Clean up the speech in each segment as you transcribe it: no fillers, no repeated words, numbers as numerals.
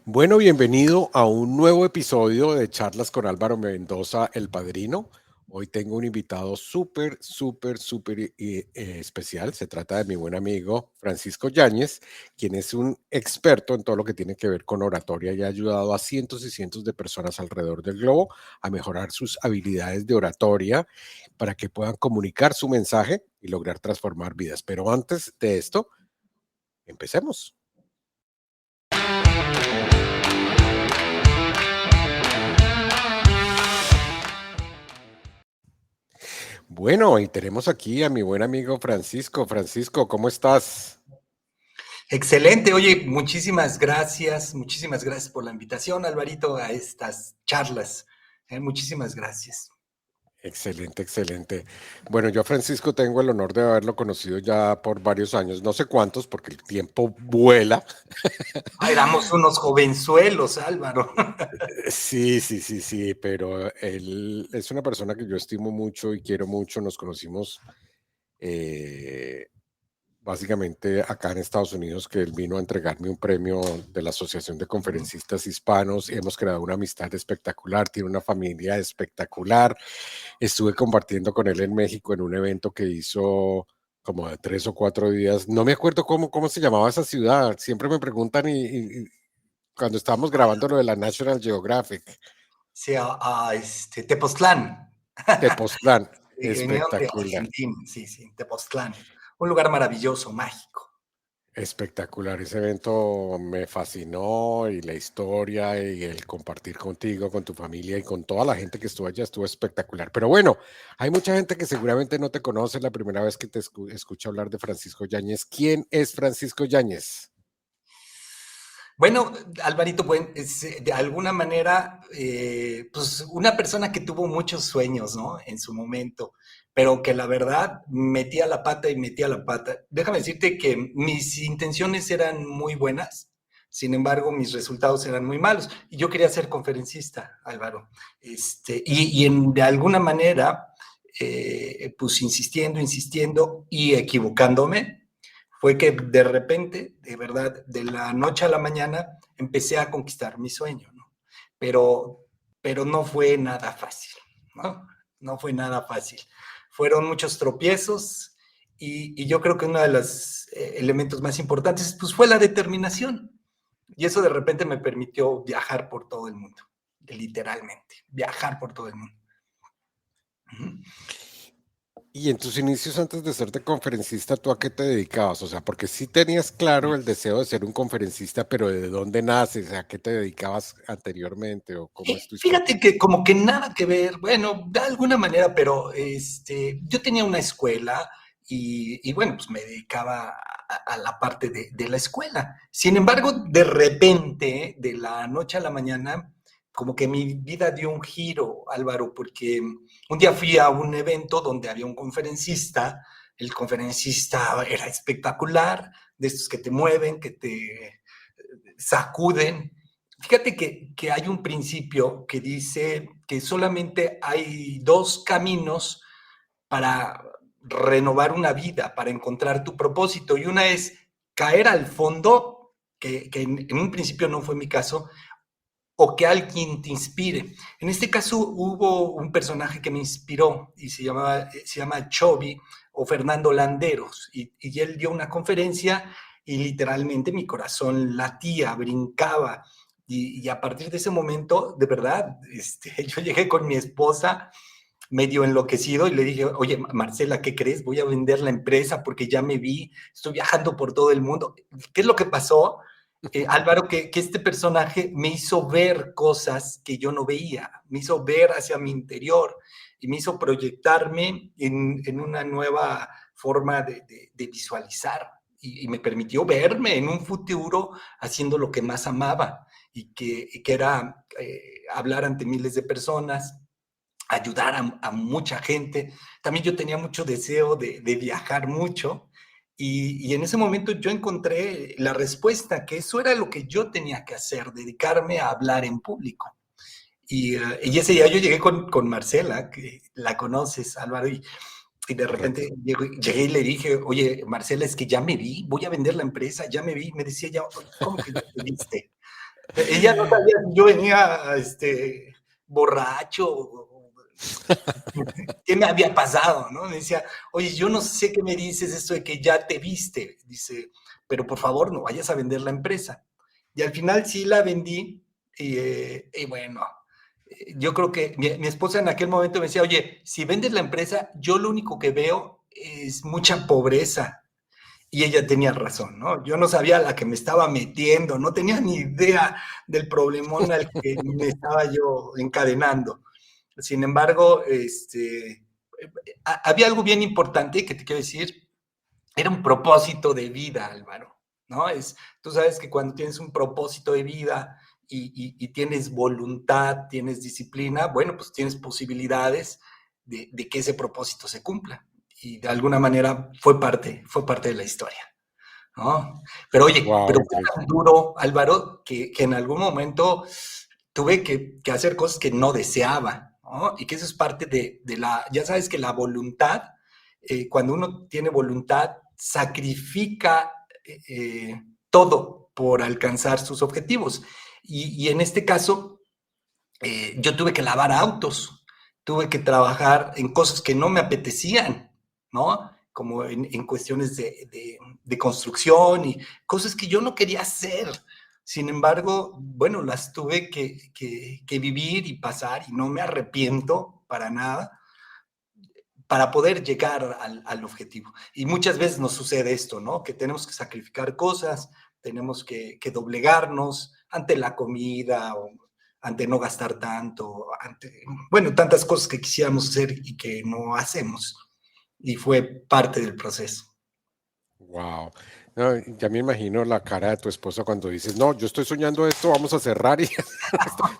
Bueno, bienvenido a un nuevo episodio de Charlas con Álvaro Mendoza, el Padrino. Hoy tengo un invitado súper especial. Se trata de mi buen amigo Francisco Yáñez, quien es un experto en todo lo que tiene que ver con oratoria y ha ayudado a cientos y cientos de personas alrededor del globo a mejorar sus habilidades de oratoria para que puedan comunicar su mensaje y lograr transformar vidas. Pero antes de esto, empecemos. Bueno, y tenemos aquí a mi buen amigo Francisco. Francisco, ¿cómo estás? Excelente, oye, muchísimas gracias por la invitación, Alvarito, a estas charlas. Muchísimas gracias. Excelente, excelente. Bueno, yo a Francisco tengo el honor de haberlo conocido ya por varios años, no sé cuántos, porque el tiempo vuela. Éramos unos jovenzuelos, Álvaro. Sí, pero él es una persona que yo estimo mucho y quiero mucho. Nos conocimos eh, básicamente acá en Estados Unidos, que él vino a entregarme un premio de la Asociación de Conferencistas Hispanos y hemos creado una amistad espectacular, tiene una familia espectacular. Estuve compartiendo con él en México en un evento que hizo como de 3 o 4 días. No me acuerdo cómo se llamaba esa ciudad. Siempre me preguntan y cuando estábamos grabando lo de la National Geographic. Sí, Tepoztlán. Tepoztlán, Vinieron de espectacular. Argentina, sí, sí, Tepoztlán. Un lugar maravilloso, mágico. Espectacular, ese evento me fascinó y la historia y el compartir contigo, con tu familia y con toda la gente que estuvo allá estuvo espectacular. Pero bueno, hay mucha gente que seguramente no te conoce, la primera vez que te escucha hablar de Francisco Yáñez. ¿Quién es Francisco Yáñez? Bueno, Alvarito, pues, de alguna manera, pues una persona que tuvo muchos sueños, ¿no? En su momento, pero que la verdad metía la pata y metía la pata. Déjame decirte que mis intenciones eran muy buenas, sin embargo, mis resultados eran muy malos. Y yo quería ser conferencista, Álvaro. De alguna manera, pues insistiendo y equivocándome, fue que de repente, de verdad, de la noche a la mañana, empecé a conquistar mi sueño, ¿no? Pero, pero no fue nada fácil, ¿no? No fue nada fácil. Fueron muchos tropiezos y yo creo que uno de los elementos más importantes pues, fue la determinación. Y eso de repente me permitió viajar por todo el mundo, literalmente, viajar por todo el mundo. Uh-huh. Y en tus inicios antes de serte conferencista, ¿tú a qué te dedicabas? O sea, porque sí tenías claro el deseo de ser un conferencista, pero ¿de dónde naces? ¿A qué te dedicabas anteriormente o cómo es tu historia? Fíjate que como que nada que ver, bueno, de alguna manera, pero yo tenía una escuela y bueno, pues me dedicaba a la parte de la escuela. Sin embargo, de repente, de la noche a la mañana, como que mi vida dio un giro, Álvaro, porque un día fui a un evento donde había un conferencista, el conferencista era espectacular, de estos que te mueven, que te sacuden. Fíjate que hay un principio que dice que solamente hay dos caminos para renovar una vida, para encontrar tu propósito. Y una es caer al fondo, que en un principio no fue mi caso, o que alguien te inspire. En este caso hubo un personaje que me inspiró y se llama Chovy o Fernando Landeros y él dio una conferencia y literalmente mi corazón latía, brincaba y a partir de ese momento, de verdad, yo llegué con mi esposa medio enloquecido y le dije, oye, Marcela, ¿qué crees? Voy a vender la empresa porque ya me vi, estoy viajando por todo el mundo. ¿Qué es lo que pasó? Álvaro, que este personaje me hizo ver cosas que yo no veía, me hizo ver hacia mi interior y me hizo proyectarme en una nueva forma de visualizar y me permitió verme en un futuro haciendo lo que más amaba y que era hablar ante miles de personas, ayudar a mucha gente. También yo tenía mucho deseo de viajar mucho y en ese momento yo encontré la respuesta, que eso era lo que yo tenía que hacer, dedicarme a hablar en público. Y ese día yo llegué con Marcela, que la conoces, Álvaro, y de Correcto. repente llegué y le dije, oye, Marcela, es que ya me vi, voy a vender la empresa, ya me vi. Me decía ya, ¿cómo que ya te viste? Ella no sabía si yo venía borracho, qué me había pasado, ¿no? Me decía, oye, yo no sé qué me dices esto de que ya te viste. Dice, pero por favor no vayas a vender la empresa. Y al final sí la vendí y bueno, yo creo que mi esposa en aquel momento me decía, oye, si vendes la empresa, yo lo único que veo es mucha pobreza. Y ella tenía razón, ¿no? Yo no sabía a la que me estaba metiendo, no tenía ni idea del problemón al que me estaba yo encadenando. Sin embargo, había algo bien importante que te quiero decir, era un propósito de vida, Álvaro, ¿no? Tú sabes que cuando tienes un propósito de vida y tienes voluntad, tienes disciplina, bueno, pues tienes posibilidades de que ese propósito se cumpla. Y de alguna manera fue parte de la historia, ¿no? Pero oye, Wow, pero fue increíble. tan duro, Álvaro, que en algún momento tuve que hacer cosas que no deseaba, ¿no? Y que eso es parte de la, ya sabes que la voluntad, cuando uno tiene voluntad, sacrifica todo por alcanzar sus objetivos. Y en este caso, yo tuve que lavar autos, tuve que trabajar en cosas que no me apetecían, ¿no? Como en cuestiones de construcción y cosas que yo no quería hacer. Sin embargo, bueno, las tuve que vivir y pasar y no me arrepiento para nada para poder llegar al objetivo. Y muchas veces nos sucede esto, ¿no? Que tenemos que sacrificar cosas, tenemos que doblegarnos ante la comida o ante no gastar tanto, ante, bueno, tantas cosas que quisiéramos hacer y que no hacemos. Y fue parte del proceso. Wow. No, ya me imagino la cara de tu esposa cuando dices, no, yo estoy soñando esto, vamos a cerrar y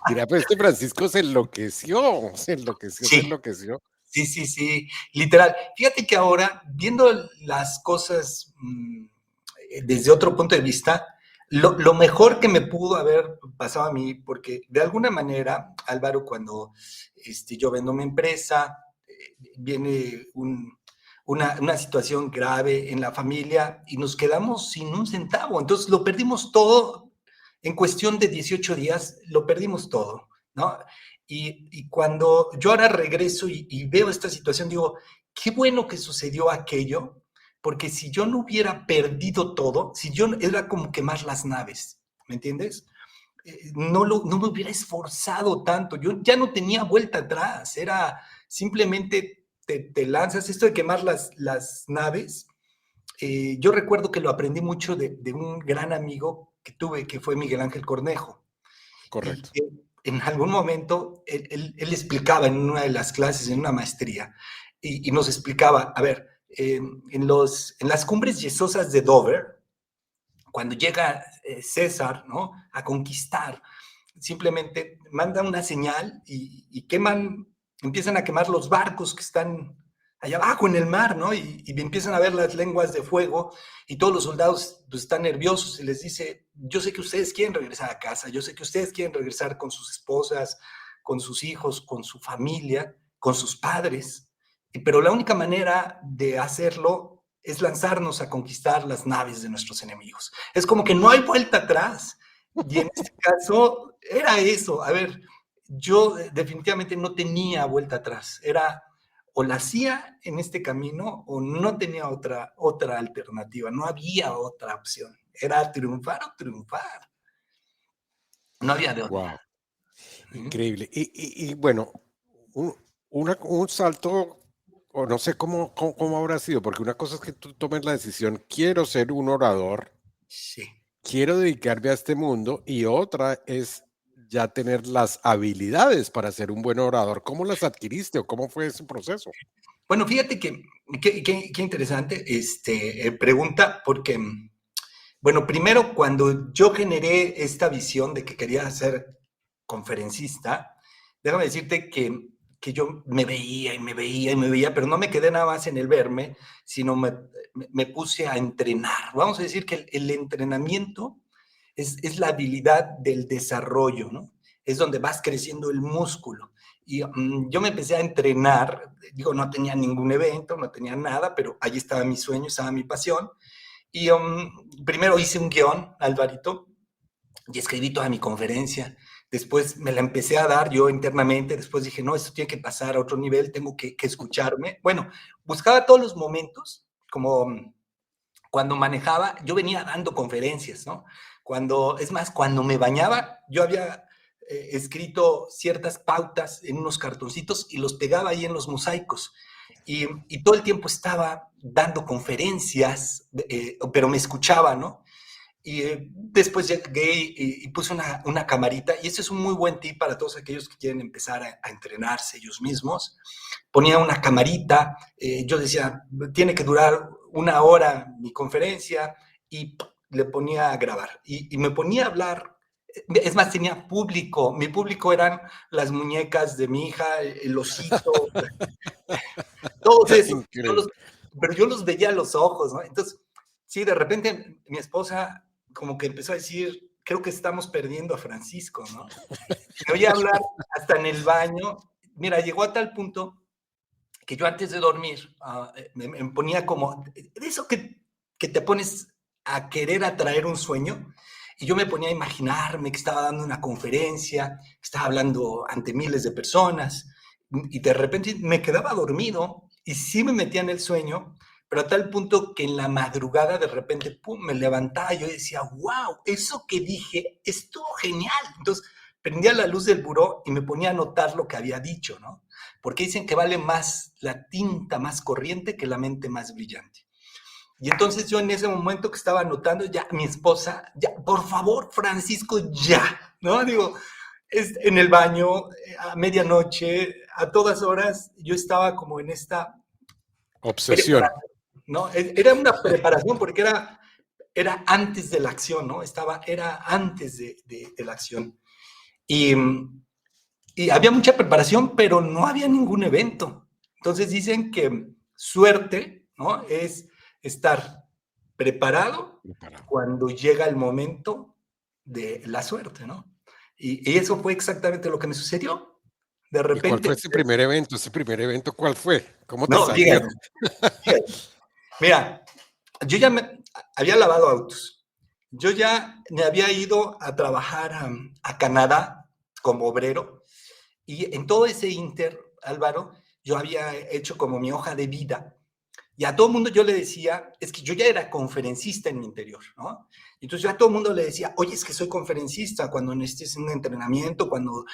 dirá, pues este Francisco se enloqueció, se Sí, enloqueció. sí, sí, sí, literal. Fíjate que ahora, viendo las cosas desde otro punto de vista, lo mejor que me pudo haber pasado a mí, porque de alguna manera, Álvaro, cuando yo vendo mi empresa, viene una situación grave en la familia y nos quedamos sin un centavo. Entonces lo perdimos todo en cuestión de 18 días, lo perdimos todo, ¿no? Y cuando yo ahora regreso y veo esta situación, digo, qué bueno que sucedió aquello, porque si yo no hubiera perdido todo, si yo era como quemar las naves, ¿me entiendes? No me hubiera esforzado tanto, yo ya no tenía vuelta atrás, era simplemente te lanzas esto de quemar las naves. Yo recuerdo que lo aprendí mucho de un gran amigo que tuve, que fue Miguel Ángel Cornejo, y Correcto. que en algún momento él explicaba en una de las clases, en una maestría, y nos explicaba, a ver, en las cumbres yesosas de Dover, cuando llega César, ¿no? A conquistar, simplemente mandan una señal y queman, empiezan a quemar los barcos que están allá abajo en el mar, ¿no? Y empiezan a ver las lenguas de fuego y todos los soldados pues, están nerviosos y les dice, yo sé que ustedes quieren regresar a casa, yo sé que ustedes quieren regresar con sus esposas, con sus hijos, con su familia, con sus padres, pero la única manera de hacerlo es lanzarnos a conquistar las naves de nuestros enemigos. Es como que no hay vuelta atrás. Y en este caso era eso. A ver, yo definitivamente no tenía vuelta atrás. Era o la hacía en este camino o no tenía otra alternativa. No había otra opción. Era triunfar o triunfar. No había de otra. Wow. ¿Mm? Increíble. Y bueno, un, un salto, o no sé cómo habrá sido, porque una cosa es que tú tomes la decisión, quiero ser un orador, Sí. quiero dedicarme a este mundo, y otra es ya tener las habilidades para ser un buen orador. ¿Cómo las adquiriste o cómo fue ese proceso? Bueno, fíjate qué interesante pregunta, porque bueno, primero, cuando yo generé esta visión de que quería ser conferencista, déjame decirte que yo me veía y me veía y me veía, pero no me quedé nada más en el verme, sino me puse a entrenar. Vamos a decir que el entrenamiento es la habilidad del desarrollo, ¿no? Es donde vas creciendo el músculo. Y yo me empecé a entrenar, digo, no tenía ningún evento, no tenía nada, pero allí estaba mi sueño, estaba mi pasión. Y primero hice un guión, Alvarito, y escribí toda mi conferencia. Después me la empecé a dar yo internamente, después dije, no, esto tiene que pasar a otro nivel, tengo que escucharme. Bueno, buscaba todos los momentos, como cuando manejaba, yo venía dando conferencias, ¿no? Es más, cuando me bañaba, yo había escrito ciertas pautas en unos cartoncitos y los pegaba ahí en los mosaicos. Y todo el tiempo estaba dando conferencias, pero me escuchaba, ¿no? Y después llegué y puse una camarita, y ese es un muy buen tip para todos aquellos que quieren empezar a entrenarse ellos mismos. Ponía una camarita, yo decía, tiene que durar 1 hora mi conferencia, y le ponía a grabar, y me ponía a hablar. Es más, tenía público, mi público eran las muñecas de mi hija, el osito, todos esos, Increíble. pero yo los veía a los ojos, ¿no? Entonces, sí, de repente mi esposa como que empezó a decir, creo que estamos perdiendo a Francisco, ¿no? Me oía hablar hasta en el baño. Mira, llegó a tal punto que yo antes de dormir me ponía como, de eso que te pones a querer atraer un sueño, y yo me ponía a imaginarme que estaba dando una conferencia, que estaba hablando ante miles de personas, y de repente me quedaba dormido, y sí me metía en el sueño, pero a tal punto que en la madrugada de repente, pum, me levantaba y yo decía, wow, eso que dije estuvo genial. Entonces prendía la luz del buró y me ponía a anotar lo que había dicho, ¿no? Porque dicen que vale más la tinta más corriente que la mente más brillante. Y entonces yo en ese momento que estaba anotando, ya mi esposa, ya, por favor, Francisco, ya, ¿no? Digo, en el baño, a medianoche, a todas horas, yo estaba como en esta Obsesión. preparación, ¿no? Era una preparación porque era antes de la acción, ¿no? Era antes de la acción. Y, y había mucha preparación, pero no había ningún evento. Entonces dicen que suerte, ¿no? Es estar preparado cuando llega el momento de la suerte, ¿no? Y eso fue exactamente lo que me sucedió. De ¿Y cuál repente, fue ese primer evento? ¿Ese primer evento cuál fue? ¿Cómo te no, salió? fíjate, mira, yo ya me había lavado autos. Yo ya me había ido a trabajar a Canadá como obrero. Y en todo ese inter, Álvaro, yo había hecho como mi hoja de vida. Y a todo el mundo yo le decía, es que yo ya era conferencista en mi interior, ¿no? Entonces yo a todo el mundo le decía, oye, es que soy conferencista, cuando necesites un entrenamiento, cuando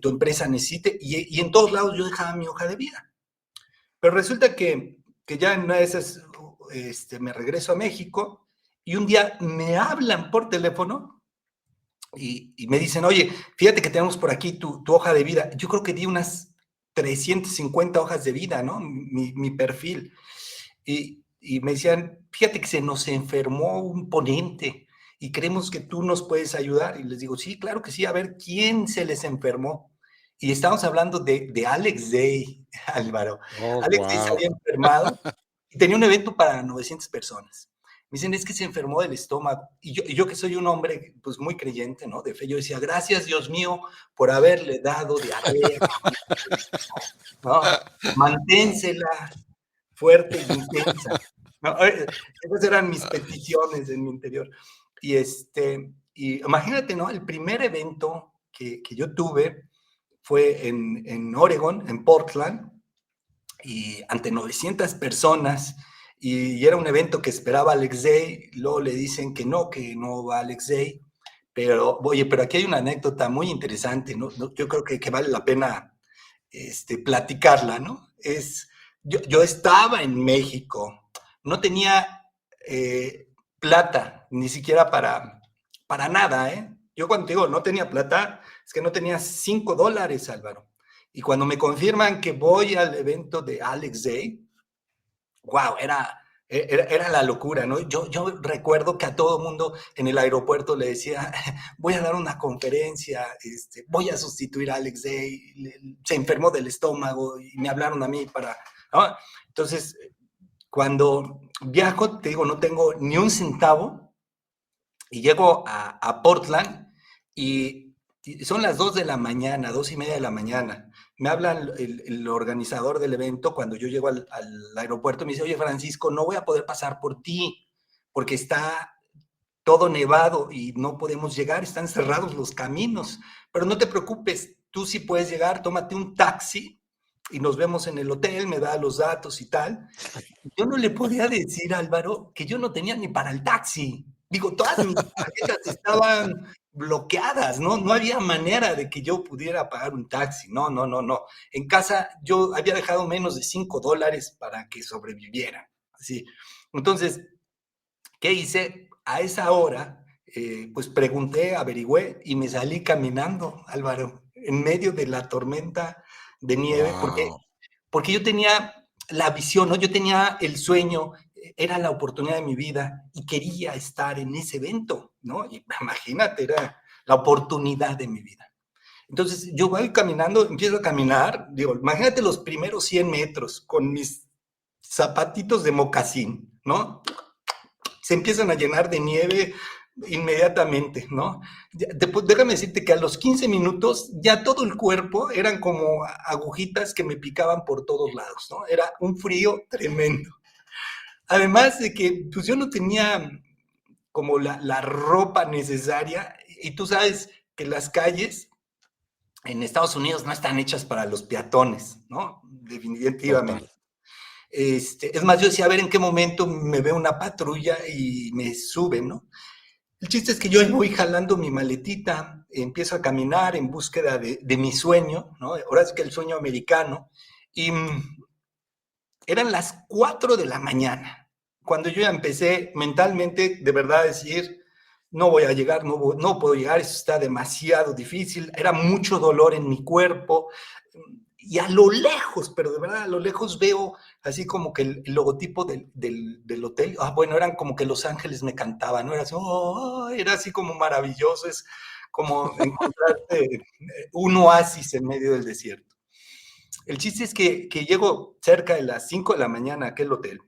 tu empresa necesite, y en todos lados yo dejaba mi hoja de vida. Pero resulta que ya en una de esas me regreso a México, y un día me hablan por teléfono y me dicen, oye, fíjate que tenemos por aquí tu hoja de vida. Yo creo que di unas 350 hojas de vida, ¿no? Mi perfil. Y me decían, fíjate que se nos enfermó un ponente y creemos que tú nos puedes ayudar. Y les digo, sí, claro que sí, a ver, ¿quién se les enfermó? Y estamos hablando de Alex Day, Álvaro. Oh, Alex Day se wow. había enfermado y tenía un evento para 900 personas. Me dicen, es que se enfermó del estómago. Y yo que soy un hombre pues muy creyente, ¿no? De fe, yo decía, gracias Dios mío por haberle dado diarrea, ¿no? Manténsela fuerte e intensa, ¿no? Esas eran mis peticiones en mi interior. Y imagínate, ¿no? El primer evento que yo tuve fue en Oregon, en Portland, y ante 900 personas, y era un evento que esperaba Alex Day, luego le dicen que no va Alex Day, pero oye, pero aquí hay una anécdota muy interesante, ¿no? Yo creo que vale la pena platicarla, ¿no? Yo estaba en México, no tenía plata, ni siquiera para nada, ¿eh? Yo cuando digo no tenía plata, es que no tenía $5, Álvaro. Y cuando me confirman que voy al evento de Alex Day, wow, era la locura, ¿no? Yo recuerdo que a todo mundo en el aeropuerto le decía, voy a dar una conferencia, voy a sustituir a Alex Day, se enfermó del estómago y me hablaron a mí para, ¿no? Entonces, cuando viajo, te digo, no tengo ni un centavo y llego a Portland y son las 2 de la mañana, 2:30 de la mañana. Me hablan el organizador del evento cuando yo llego al aeropuerto, me dice, oye Francisco, no voy a poder pasar por ti porque está todo nevado y no podemos llegar, están cerrados los caminos, pero no te preocupes, tú sí puedes llegar, tómate un taxi y nos vemos en el hotel, me da los datos y tal. Yo no le podía decir a Álvaro que yo no tenía ni para el taxi. Digo, todas mis tarjetas estaban bloqueadas, ¿no? No había manera de que yo pudiera pagar un taxi. No, no, no, no. En casa yo había dejado menos de $5 para que sobreviviera. Así. Entonces, ¿qué hice? A esa hora, pues pregunté, averigüé y me salí caminando, Álvaro, en medio de la tormenta de nieve, Wow. porque yo tenía la visión, ¿no? Yo tenía el sueño, era la oportunidad de mi vida y quería estar en ese evento, ¿no? Y imagínate, era la oportunidad de mi vida. Entonces yo voy caminando, empiezo a caminar, digo, imagínate los primeros 100 metros con mis zapatitos de mocasín, ¿no? Se empiezan a llenar de nieve inmediatamente, ¿no? Déjame decirte que a los 15 minutos ya todo el cuerpo eran como agujitas que me picaban por todos lados, ¿no? Era un frío tremendo. Además de que pues yo no tenía como la ropa necesaria y tú sabes que las calles en Estados Unidos no están hechas para los peatones, ¿no? Total. Definitivamente. Es más, yo decía, a ver en qué momento me ve una patrulla y me suben, ¿no? El chiste es que yo voy jalando mi maletita, empiezo a caminar en búsqueda de mi sueño, ¿no? Ahora es que el sueño americano, y eran las 4 de la mañana, cuando yo ya empecé mentalmente de verdad a decir, no voy a llegar, no puedo llegar, eso está demasiado difícil, era mucho dolor en mi cuerpo, y a lo lejos, pero de verdad a lo lejos veo así como que el logotipo del hotel, bueno, eran como que los ángeles me cantaban, ¿no? Era así, oh, era así como maravilloso, es como encontrarte un oasis en medio del desierto. El chiste es que llego cerca de las 5 de la mañana a aquel hotel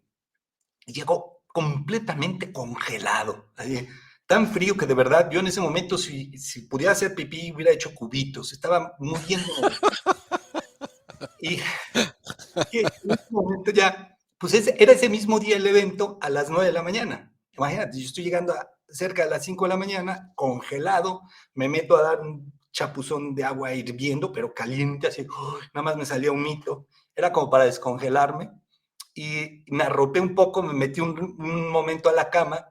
y llego completamente congelado, así, tan frío que de verdad yo en ese momento si pudiera hacer pipí hubiera hecho cubitos, estaba muriendo. Y que en ese momento ya, pues era ese mismo día el evento a las 9 de la mañana. Imagínate, yo estoy llegando cerca de las 5 de la mañana, congelado, me meto a dar un chapuzón de agua hirviendo, pero caliente, así, nada más me salía un mito. Era como para descongelarme y me arropé un poco, me metí un momento a la cama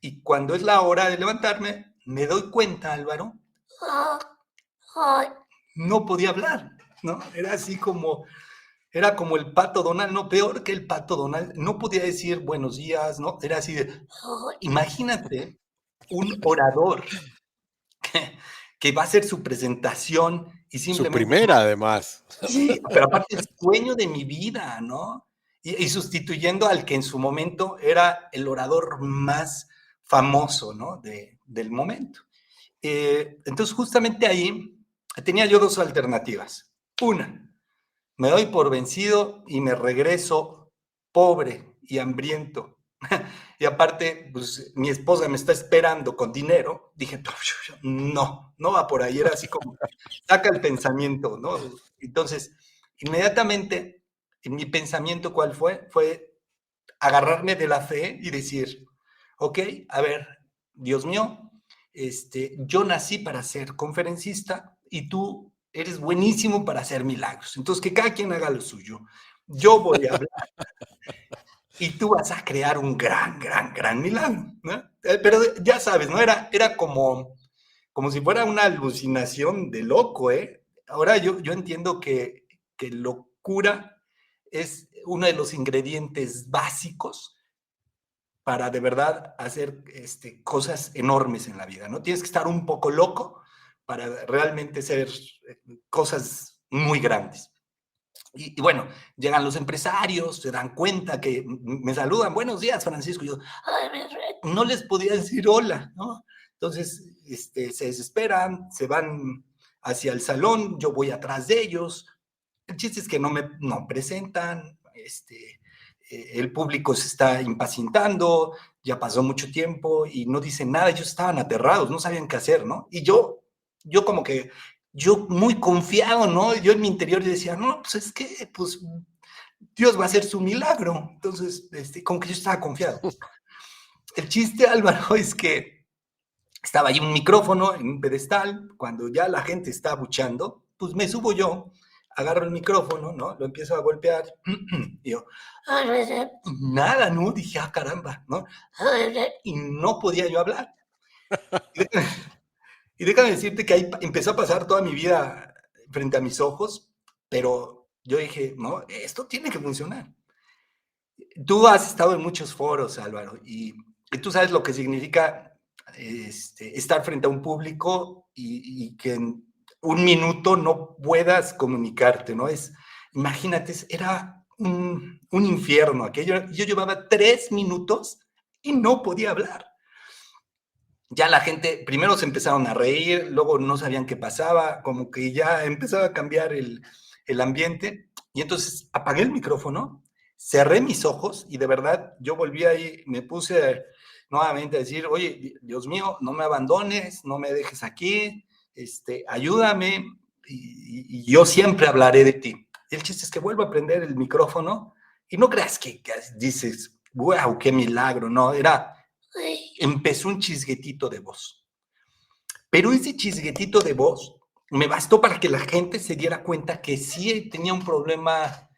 y cuando es la hora de levantarme, me doy cuenta, Álvaro, no podía hablar, ¿no? Era como el Pato Donald, no peor que el Pato Donald, no podía decir buenos días, ¿no? Era así de, oh, imagínate un orador que va a hacer su presentación y Su simplemente, primera, además. sí, pero aparte el sueño de mi vida, ¿no? Y sustituyendo al que en su momento era el orador más famoso, ¿no? Del momento. Entonces, justamente ahí tenía yo dos alternativas. Una, me doy por vencido y me regreso pobre y hambriento. Y aparte, pues mi esposa me está esperando con dinero. Dije, no, no va por ahí. Era así como, saca el pensamiento, ¿no? Entonces, inmediatamente, en mi pensamiento, ¿cuál fue? Fue agarrarme de la fe y decir, ok, a ver, Dios mío, yo nací para ser conferencista y tú eres buenísimo para hacer milagros. Entonces, que cada quien haga lo suyo. Yo voy a hablar y tú vas a crear un gran, gran, gran milagro, ¿no? Pero ya sabes, ¿no? Era como si fuera una alucinación de loco, ¿eh? Ahora yo entiendo que locura es uno de los ingredientes básicos para de verdad hacer cosas enormes en la vida, ¿no? Tienes que estar un poco loco para realmente hacer cosas muy grandes. Y bueno, llegan los empresarios, se dan cuenta que me saludan, buenos días, Francisco. Y yo, no les podía decir hola, ¿no? Entonces, se desesperan, se van hacia el salón, yo voy atrás de ellos. El chiste es que no me presentan, el público se está impacientando, ya pasó mucho tiempo y no dicen nada, ellos estaban aterrados, no sabían qué hacer, ¿no? Y yo como que, yo muy confiado, ¿no? Yo en mi interior decía, no, pues es que, pues, Dios va a hacer su milagro. Entonces, como que yo estaba confiado. El chiste, Álvaro, es que estaba ahí un micrófono en un pedestal, cuando ya la gente está abuchando, pues me subo yo, agarro el micrófono, ¿no? Lo empiezo a golpear, y yo, nada, ¿no? Dije, ah, caramba, ¿no? Y no podía yo hablar. Y déjame decirte que ahí empezó a pasar toda mi vida frente a mis ojos, pero yo dije, no, esto tiene que funcionar. Tú has estado en muchos foros, Álvaro, y tú sabes lo que significa estar frente a un público y que en un minuto no puedas comunicarte, ¿no? Imagínate, era un infierno aquello. Yo llevaba 3 minutos y no podía hablar. Ya la gente, primero se empezaron a reír, luego no sabían qué pasaba, como que ya empezaba a cambiar el ambiente, y entonces apagué el micrófono, cerré mis ojos y de verdad yo volví ahí, me puse nuevamente a decir, oye, Dios mío, no me abandones, no me dejes aquí, ayúdame y yo siempre hablaré de ti. Y el chiste es que vuelvo a prender el micrófono y no creas que dices, wow, qué milagro, no, empezó un chisguetito de voz. Pero ese chisguetito de voz me bastó para que la gente se diera cuenta que sí tenía un problema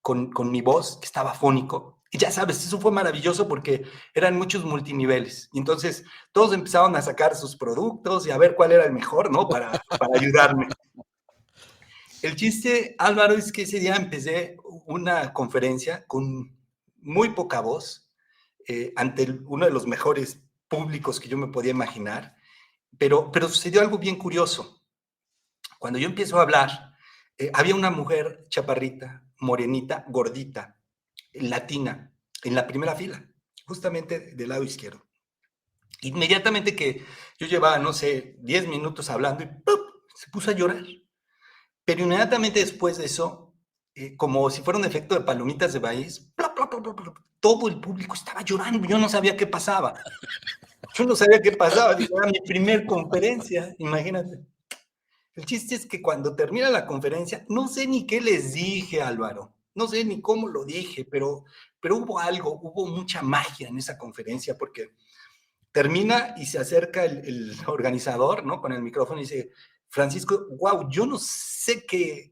con mi voz, que estaba fónico. Y ya sabes, eso fue maravilloso porque eran muchos multiniveles. Y entonces todos empezaron a sacar sus productos y a ver cuál era el mejor, ¿no? Para ayudarme. El chiste, Álvaro, es que ese día empecé una conferencia con muy poca voz, ante uno de los mejores públicos que yo me podía imaginar, pero sucedió algo bien curioso. Cuando yo empiezo a hablar, había una mujer chaparrita, morenita, gordita, latina, en la primera fila, justamente del lado izquierdo. Inmediatamente que yo llevaba, no sé, 10 minutos hablando y ¡pum!, se puso a llorar. Pero inmediatamente después de eso, como si fuera un efecto de palomitas de maíz, plop, plop, plop, plop, todo el público estaba llorando. Yo no sabía qué pasaba. Yo no sabía qué pasaba. Digo, era mi primer conferencia, imagínate. El chiste es que cuando termina la conferencia, no sé ni qué les dije, Álvaro. No sé ni cómo lo dije, pero hubo algo, hubo mucha magia en esa conferencia, porque termina y se acerca el organizador, ¿no? Con el micrófono y dice, Francisco, wow, yo no sé qué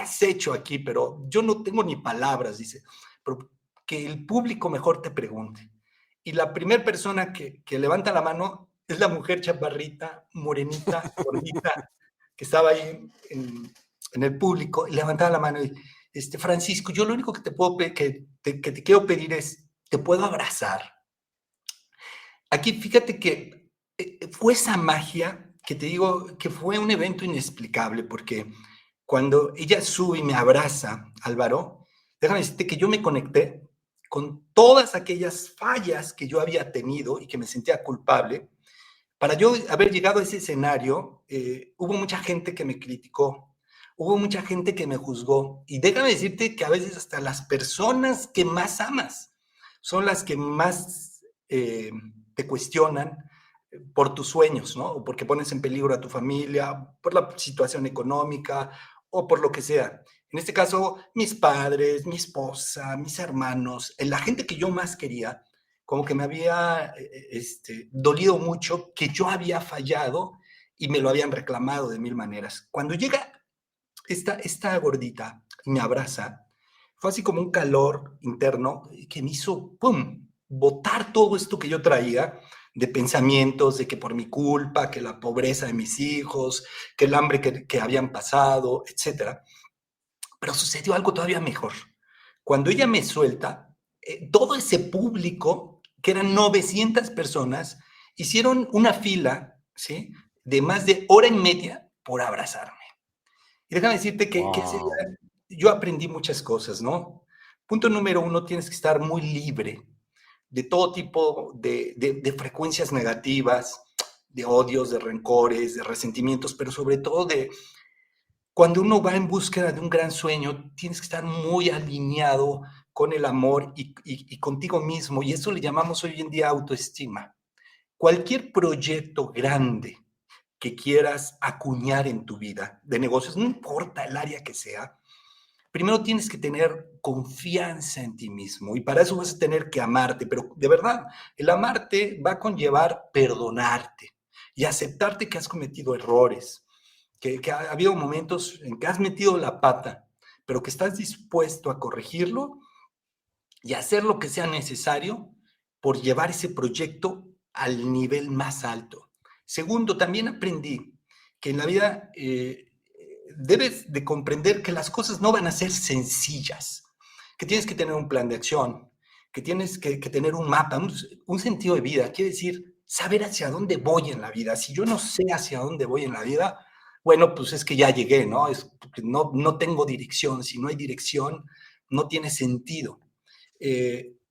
has hecho aquí, pero yo no tengo ni palabras, dice, pero que el público mejor te pregunte. Y la primera persona que levanta la mano es la mujer chaparrita, morenita, gordita, que estaba ahí en el público, y levantaba la mano y, Francisco, yo lo único que te puedo que te quiero pedir es, ¿te puedo abrazar? Aquí fíjate que fue esa magia que te digo que fue un evento inexplicable, porque cuando ella sube y me abraza, Álvaro, déjame decirte que yo me conecté con todas aquellas fallas que yo había tenido y que me sentía culpable. Para yo haber llegado a ese escenario, hubo mucha gente que me criticó, hubo mucha gente que me juzgó, y déjame decirte que a veces hasta las personas que más amas son las que más te cuestionan por tus sueños, ¿no? O porque pones en peligro a tu familia, por la situación económica o por lo que sea. En este caso, mis padres, mi esposa, mis hermanos, la gente que yo más quería, como que me había dolido mucho que yo había fallado y me lo habían reclamado de mil maneras. Cuando llega esta gordita y me abraza, fue así como un calor interno que me hizo, ¡pum!, botar todo esto que yo traía de pensamientos de que por mi culpa, que la pobreza de mis hijos, que el hambre que habían pasado, etcétera. Pero sucedió algo todavía mejor. Cuando ella me suelta, todo ese público, que eran 900 personas, hicieron una fila, ¿sí?, de más de hora y media por abrazarme. Y déjame decirte que ese Wow. día yo aprendí muchas cosas, ¿no? Punto número uno, tienes que estar muy libre de todo tipo de frecuencias negativas, de odios, de rencores, de resentimientos, pero sobre todo cuando uno va en búsqueda de un gran sueño, tienes que estar muy alineado con el amor y contigo mismo, y eso le llamamos hoy en día autoestima. Cualquier proyecto grande que quieras acuñar en tu vida de negocios, no importa el área que sea, primero tienes que tener confianza en ti mismo y para eso vas a tener que amarte, pero de verdad, el amarte va a conllevar perdonarte y aceptarte que has cometido errores, que ha habido momentos en que has metido la pata, pero que estás dispuesto a corregirlo y hacer lo que sea necesario por llevar ese proyecto al nivel más alto. Segundo, también aprendí que en la vida debes de comprender que las cosas no van a ser sencillas, que tienes que tener un plan de acción, que tienes que tener un mapa, un sentido de vida, quiere decir saber hacia dónde voy en la vida. Si yo no sé hacia dónde voy en la vida, bueno, pues es que ya llegué, ¿no? Es porque no tengo dirección. Si no hay dirección, no tiene sentido.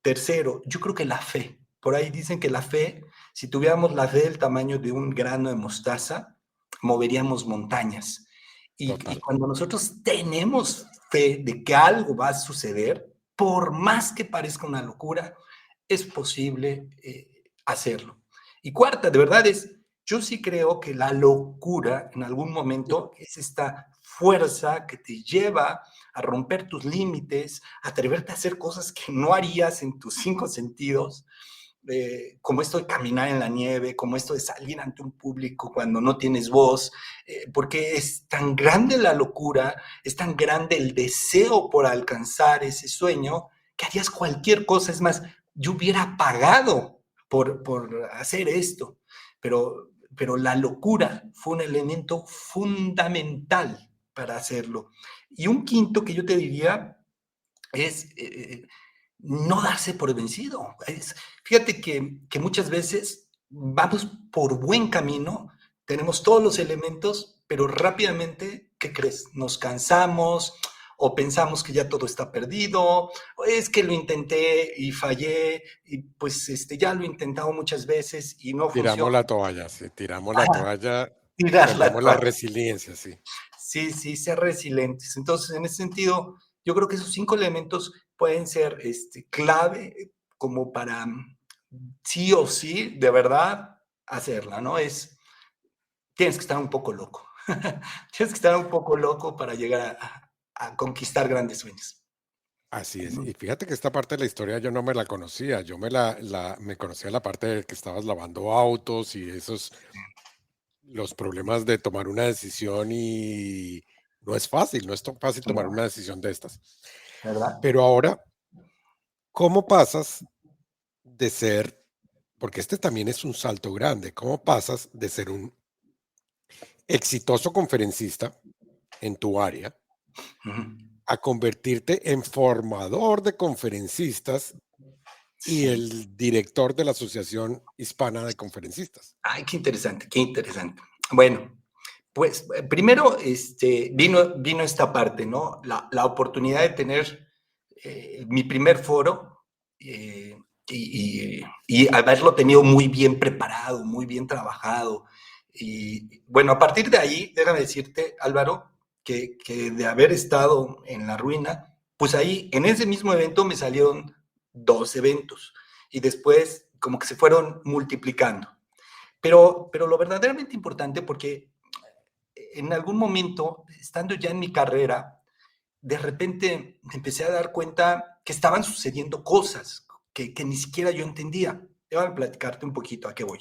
Tercero, yo creo que la fe. Por ahí dicen que la fe, si tuviéramos la fe del tamaño de un grano de mostaza, moveríamos montañas. Y Total. cuando nosotros tenemos fe de que algo va a suceder, por más que parezca una locura, es posible hacerlo. Y cuarta, de verdad yo sí creo que la locura en algún momento es esta fuerza que te lleva a romper tus límites, a atreverte a hacer cosas que no harías en tus cinco sentidos, como esto de caminar en la nieve, como esto de salir ante un público cuando no tienes voz, porque es tan grande la locura, es tan grande el deseo por alcanzar ese sueño, que harías cualquier cosa. Es más, yo hubiera pagado por hacer esto, pero la locura fue un elemento fundamental para hacerlo. Y un quinto que yo te diría es no darse por vencido. Fíjate que muchas veces vamos por buen camino, tenemos todos los elementos, pero rápidamente, ¿qué crees? Nos cansamos o pensamos que ya todo está perdido, o es que lo intenté y fallé, y pues ya lo he intentado muchas veces y no Tiramos funciona. la toalla, sí, tiramos la toalla, Tirar la perdemos la toalla. resiliencia, sí. Sí, sí, ser resilientes. Entonces, en ese sentido, yo creo que esos cinco elementos pueden ser clave como para sí o sí, de verdad, hacerla, ¿no? Tienes que estar un poco loco. Tienes que estar un poco loco para llegar a conquistar grandes sueños. Así es. Y fíjate que esta parte de la historia yo no me la conocía. Yo me conocía la parte de que estabas lavando autos y esos, los problemas de tomar una decisión y no es fácil, no es tan fácil tomar No, una decisión de estas. ¿verdad? Pero ahora, ¿cómo pasas de ser, porque este también es un salto grande, cómo pasas de ser un exitoso conferencista en tu área Ujú. a convertirte en formador de conferencistas y Sí. el director de la Asociación Hispana de Conferencistas? Ay, qué interesante, qué interesante. Bueno, pues primero vino esta parte, ¿no? La oportunidad de tener mi primer foro y haberlo tenido muy bien preparado, muy bien trabajado. Y bueno, a partir de ahí, déjame decirte, Álvaro, que de haber estado en la ruina, pues ahí en ese mismo evento me salieron dos eventos y después como que se fueron multiplicando. Pero lo verdaderamente importante, porque en algún momento, estando ya en mi carrera, de repente me empecé a dar cuenta que estaban sucediendo cosas que ni siquiera yo entendía. Déjame platicarte un poquito a qué voy.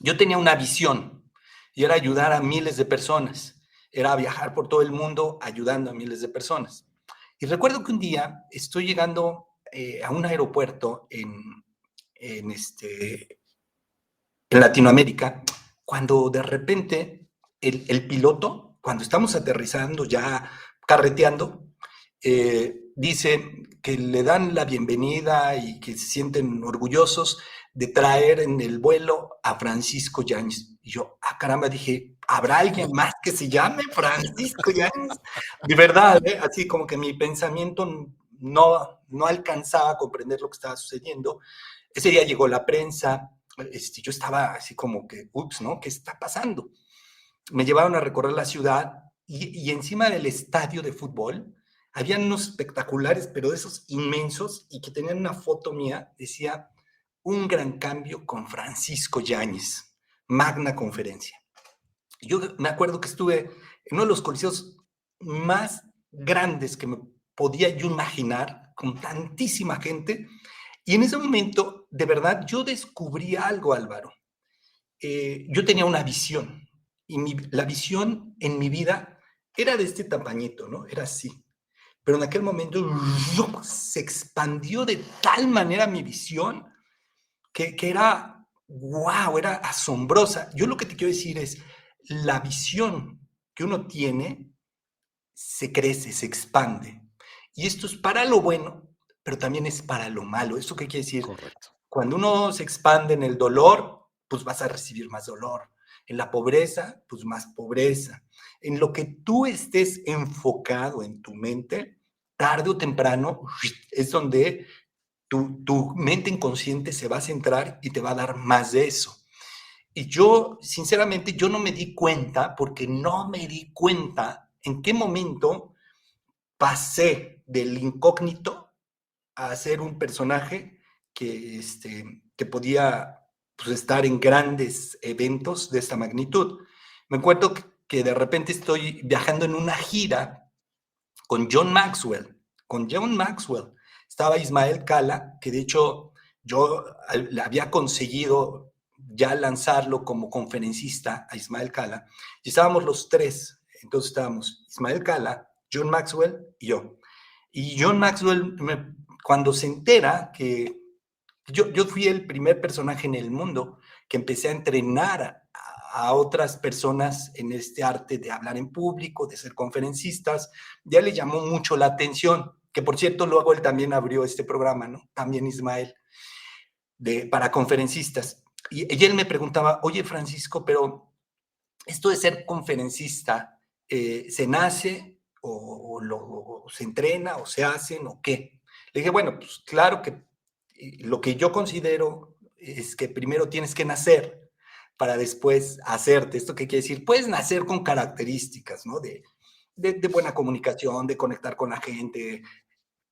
Yo tenía una visión y era ayudar a miles de personas. Era viajar por todo el mundo ayudando a miles de personas. Y recuerdo que un día estoy llegando a un aeropuerto en, en Latinoamérica, cuando de repente el piloto, cuando estamos aterrizando, ya carreteando, dice que le dan la bienvenida y que se sienten orgullosos de traer en el vuelo a Francisco Yáñez. Y yo, caramba, dije, ¿habrá alguien más que se llame Francisco Yáñez? De verdad, así como que mi pensamiento no alcanzaba a comprender lo que estaba sucediendo. Ese día llegó la prensa, yo estaba así como que, ups, ¿no? ¿Qué está pasando? Me llevaron a recorrer la ciudad y encima del estadio de fútbol habían unos espectaculares, pero de esos inmensos, y que tenían una foto mía, decía, un gran cambio con Francisco Yáñez, magna conferencia. Yo me acuerdo que estuve en uno de los coliseos más grandes que me podía yo imaginar, con tantísima gente. Y en ese momento, de verdad, yo descubrí algo, Álvaro. Yo tenía una visión, y la visión en mi vida era de este tamañito, ¿no? Era así. Pero en aquel momento se expandió de tal manera mi visión que era, wow, era asombrosa. Yo lo que te quiero decir es, la visión que uno tiene se crece, se expande. Y esto es para lo bueno, pero también es para lo malo. ¿Eso qué quiere decir? Correcto. Cuando uno se expande en el dolor, pues vas a recibir más dolor. En la pobreza, pues más pobreza. En lo que tú estés enfocado en tu mente, tarde o temprano, es donde tu mente inconsciente se va a centrar y te va a dar más de eso. Y yo, sinceramente, yo no me di cuenta, porque no me di cuenta en qué momento pasé del incógnito a ser un personaje que podía, pues, estar en grandes eventos de esta magnitud. Me acuerdo que de repente estoy viajando en una gira con John Maxwell. Con John Maxwell estaba Ismael Cala, que de hecho yo le había conseguido ya lanzarlo como conferencista a Ismael Cala, y estábamos los tres. Entonces estábamos Ismael Cala, John Maxwell y yo. Y John Maxwell, cuando se entera que yo fui el primer personaje en el mundo que empecé a entrenar a otras personas en este arte de hablar en público, de ser conferencistas, ya le llamó mucho la atención, que por cierto luego él también abrió este programa, ¿no? También Ismael, para conferencistas. Y él me preguntaba, oye Francisco, pero esto de ser conferencista, ¿se nace o se entrena o se hacen o qué? Le dije, bueno, pues claro que lo que yo considero es que primero tienes que nacer para después hacerte. ¿Esto qué quiere decir? Puedes nacer con características, ¿no? De buena comunicación, de conectar con la gente,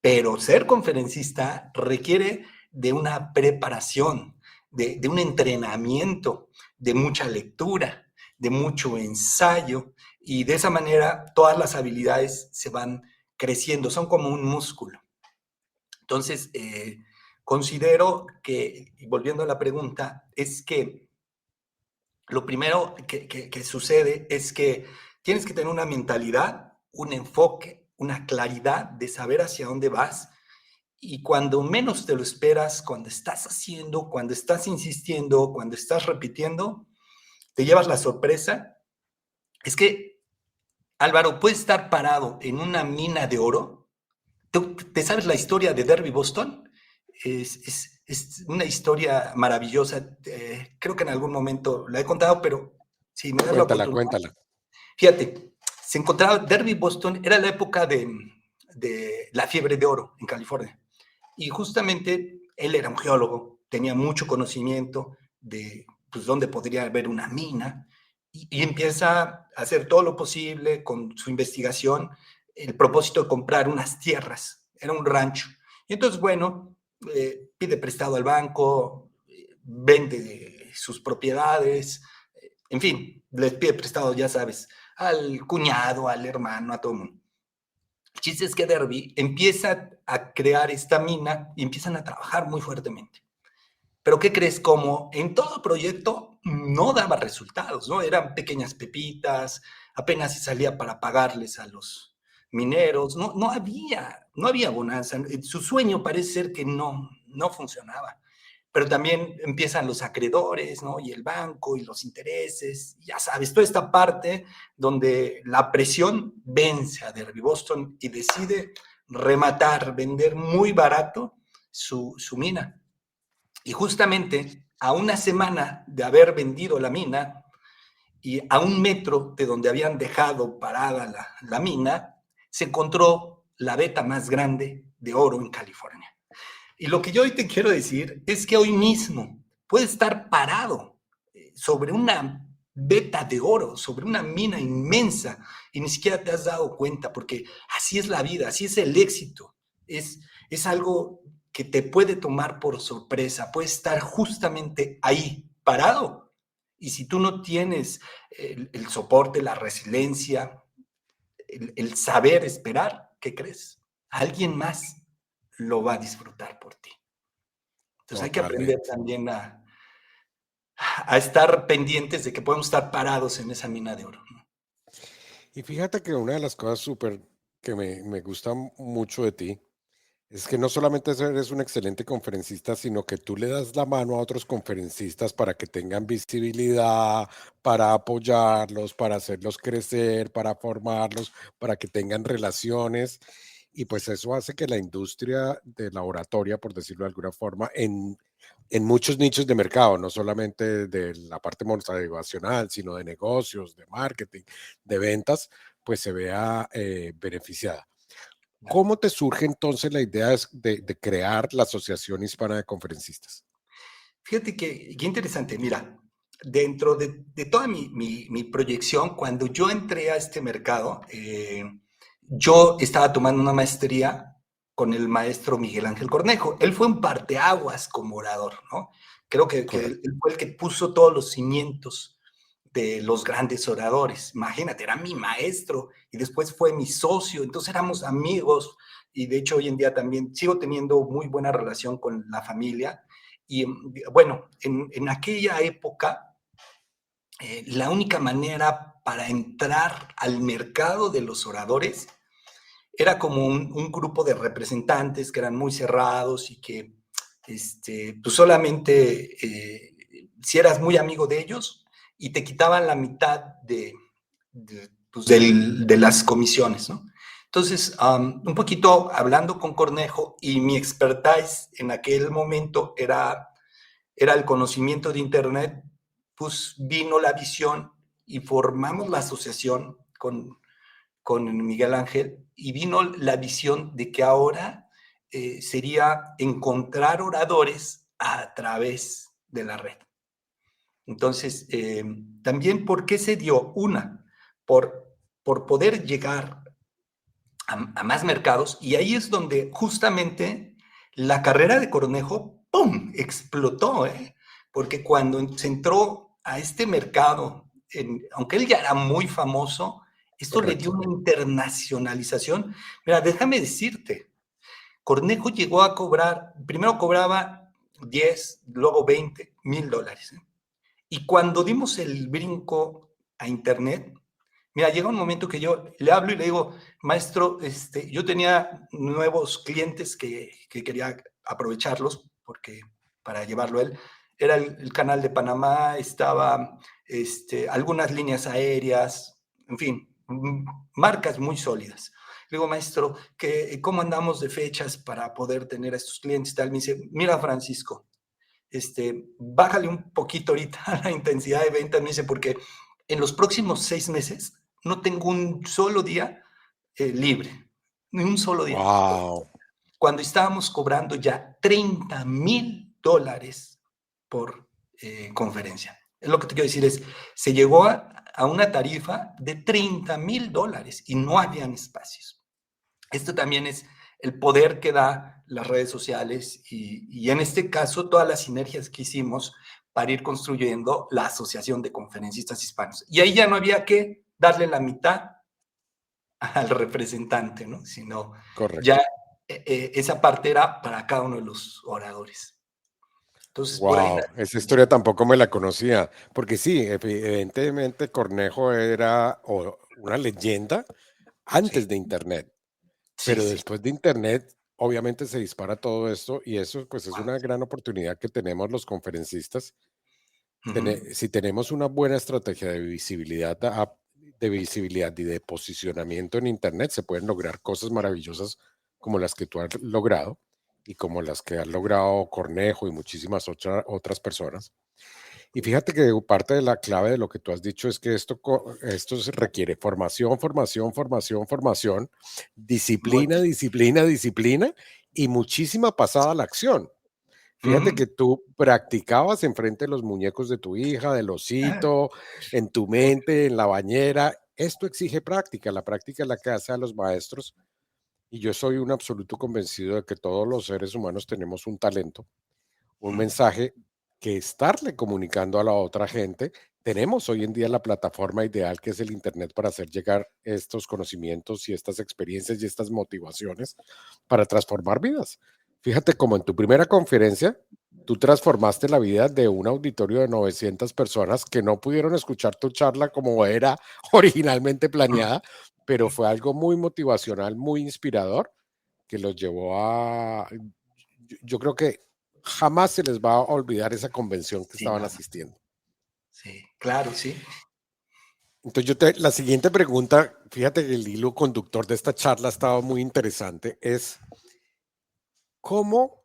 pero ser conferencista requiere de una preparación, de un entrenamiento, de mucha lectura, de mucho ensayo, y de esa manera todas las habilidades se van creciendo, son como un músculo. Entonces, considero que, y volviendo a la pregunta, es que lo primero que sucede es que tienes que tener una mentalidad, un enfoque, una claridad de saber hacia dónde vas, y cuando menos te lo esperas, cuando estás haciendo, cuando estás insistiendo, cuando estás repitiendo, te llevas la sorpresa. Es que, Álvaro, puedes estar parado en una mina de oro. ¿Te sabes la historia de Derby Boston? Es una historia maravillosa. Creo que en algún momento la he contado, pero si me das la Cuéntala, oportunidad. cuéntala. Fíjate, se encontraba Derby Boston, era la época de la fiebre de oro en California. Y justamente él era un geólogo, tenía mucho conocimiento de, pues, dónde podría haber una mina, y empieza a hacer todo lo posible con su investigación, el propósito de comprar unas tierras, era un rancho. Y entonces, bueno, pide prestado al banco, vende sus propiedades, en fin, les pide prestado, ya sabes, al cuñado, al hermano, a todo el mundo. El chiste es que Derby empieza a crear esta mina y empiezan a trabajar muy fuertemente. Pero ¿qué crees? Como en todo proyecto no daba resultados, ¿no? Eran pequeñas pepitas, apenas se salía para pagarles a los mineros, no había bonanza. Su sueño parece ser que no funcionaba. Pero también empiezan los acreedores, ¿no? Y el banco y los intereses, ya sabes, toda esta parte donde la presión vence a Derby Boston y decide rematar, vender muy barato su mina. Y justamente a una semana de haber vendido la mina y a 1 metro de donde habían dejado parada la mina, se encontró la veta más grande de oro en California. Y lo que yo hoy te quiero decir es que hoy mismo puedes estar parado sobre una veta de oro, sobre una mina inmensa, y ni siquiera te has dado cuenta, porque así es la vida, así es el éxito. Es algo que te puede tomar por sorpresa, puedes estar justamente ahí, parado. Y si tú no tienes el soporte, la resiliencia, el saber esperar, ¿qué crees? Alguien más lo va a disfrutar por ti. Entonces hay que aprender Totalmente. también a estar pendientes de que podemos estar parados en esa mina de oro, ¿no? Y fíjate que una de las cosas súper que me gusta mucho de ti es que no solamente eres un excelente conferencista, sino que tú le das la mano a otros conferencistas para que tengan visibilidad, para apoyarlos, para hacerlos crecer, para formarlos, para que tengan relaciones. Y pues eso hace que la industria de la oratoria, por decirlo de alguna forma, en muchos nichos de mercado, no solamente de la parte motivacional, sino de negocios, de marketing, de ventas, pues se vea beneficiada. ¿Cómo te surge entonces la idea de crear la Asociación Hispana de Conferencistas? Fíjate que, qué interesante, mira, dentro de toda mi proyección, cuando yo entré a este mercado, yo estaba tomando una maestría con el maestro Miguel Ángel Cornejo. Él fue un parteaguas como orador, ¿no? Creo que él Correcto. fue el que puso todos los cimientos de los grandes oradores. Imagínate, era mi maestro y después fue mi socio, entonces éramos amigos y de hecho hoy en día también sigo teniendo muy buena relación con la familia. Y bueno, en aquella época, la única manera para entrar al mercado de los oradores era como un grupo de representantes que eran muy cerrados y que pues solamente si eras muy amigo de ellos y te quitaban la mitad pues de las comisiones, ¿no? Entonces, un poquito hablando con Cornejo y mi expertise en aquel momento era el conocimiento de Internet, pues vino la visión y formamos la asociación con Miguel Ángel y vino la visión de que ahora sería encontrar oradores a través de la red. Entonces, también, ¿por qué se dio? Una, por poder llegar a más mercados y ahí es donde justamente la carrera de Cornejo, ¡pum!, explotó, ¿eh? Porque cuando se entró a este mercado, aunque él ya era muy famoso, esto le dio Correcto. una internacionalización. Mira, déjame decirte, Cornejo llegó a cobrar, primero cobraba 10, luego 20,000 dólares. ¿Eh? Y cuando dimos el brinco a Internet, mira, llega un momento que yo le hablo y le digo, maestro, yo tenía nuevos clientes que quería aprovecharlos porque para llevarlo a él. Era el canal de Panamá, estaba algunas líneas aéreas, en fin, marcas muy sólidas. Le digo, maestro, ¿cómo andamos de fechas para poder tener a estos clientes? Tal. Me dice, mira, Francisco, bájale un poquito ahorita la intensidad de venta, me dice, porque en los próximos 6 meses no tengo un solo día libre, ni un solo día. Wow. Cuando estábamos cobrando ya 30,000 dólares por conferencia. Es lo que te quiero decir, se llegó a una tarifa de 30,000 dólares y no habían espacios. Esto también es el poder que da las redes sociales y en este caso todas las sinergias que hicimos para ir construyendo la Asociación de Conferencistas Hispanos. Y ahí ya no había que darle la mitad al representante, ¿no? Sino ya Correcto. esa parte era para cada uno de los oradores. Entonces, por ahí Wow, esa historia tampoco me la conocía, porque sí, evidentemente Cornejo era una leyenda sí, antes de Internet, sí, pero sí. después de Internet, obviamente se dispara todo esto y eso pues es Wow. una gran oportunidad que tenemos los conferencistas. Uh-huh. Si tenemos una buena estrategia de visibilidad y de posicionamiento en Internet, se pueden lograr cosas maravillosas como las que tú has logrado y como las que ha logrado Cornejo y muchísimas otras personas. Y fíjate que parte de la clave de lo que tú has dicho es que esto se requiere formación, formación, formación, formación, disciplina, Mucho. disciplina, disciplina y muchísima pasada a la acción. Fíjate Uh-huh. que tú practicabas enfrente de los muñecos de tu hija, del osito, en tu mente, en la bañera. Esto exige práctica. La práctica es la que hace a los maestros. Y yo soy un absoluto convencido de que todos los seres humanos tenemos un talento, un mensaje que estarle comunicando a la otra gente tenemos hoy en día la plataforma ideal que es el Internet para hacer llegar estos conocimientos y estas experiencias y estas motivaciones para transformar vidas. Fíjate como en tu primera conferencia, tú transformaste la vida de un auditorio de 900 personas que no pudieron escuchar tu charla como era originalmente planeada, pero fue algo muy motivacional, muy inspirador, que los llevó a... Yo creo que jamás se les va a olvidar esa convención que Sí, estaban no, no. asistiendo. Sí, claro, sí. Entonces, la siguiente pregunta, fíjate que el hilo conductor de esta charla ha estado muy interesante, es cómo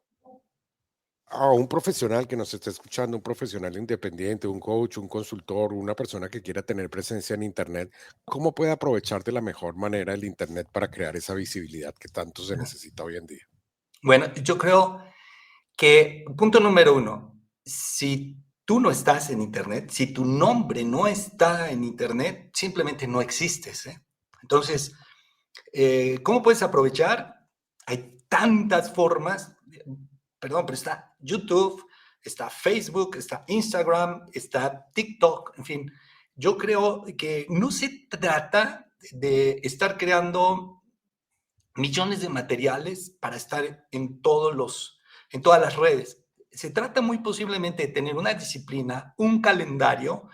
a un profesional que nos esté escuchando, un profesional independiente, un coach, un consultor, una persona que quiera tener presencia en Internet, cómo puede aprovechar de la mejor manera el Internet para crear esa visibilidad que tanto se necesita hoy en día. Bueno, yo creo que, punto número uno, si tú no estás en Internet, si tu nombre no está en Internet, simplemente no existes, ¿eh? Entonces, ¿cómo puedes aprovechar? Hay tantas formas, perdón, pero está YouTube, está Facebook, está Instagram, está TikTok, en fin. Yo creo que no se trata de estar creando millones de materiales para estar en todas las redes. Se trata muy posiblemente de tener una disciplina, un calendario,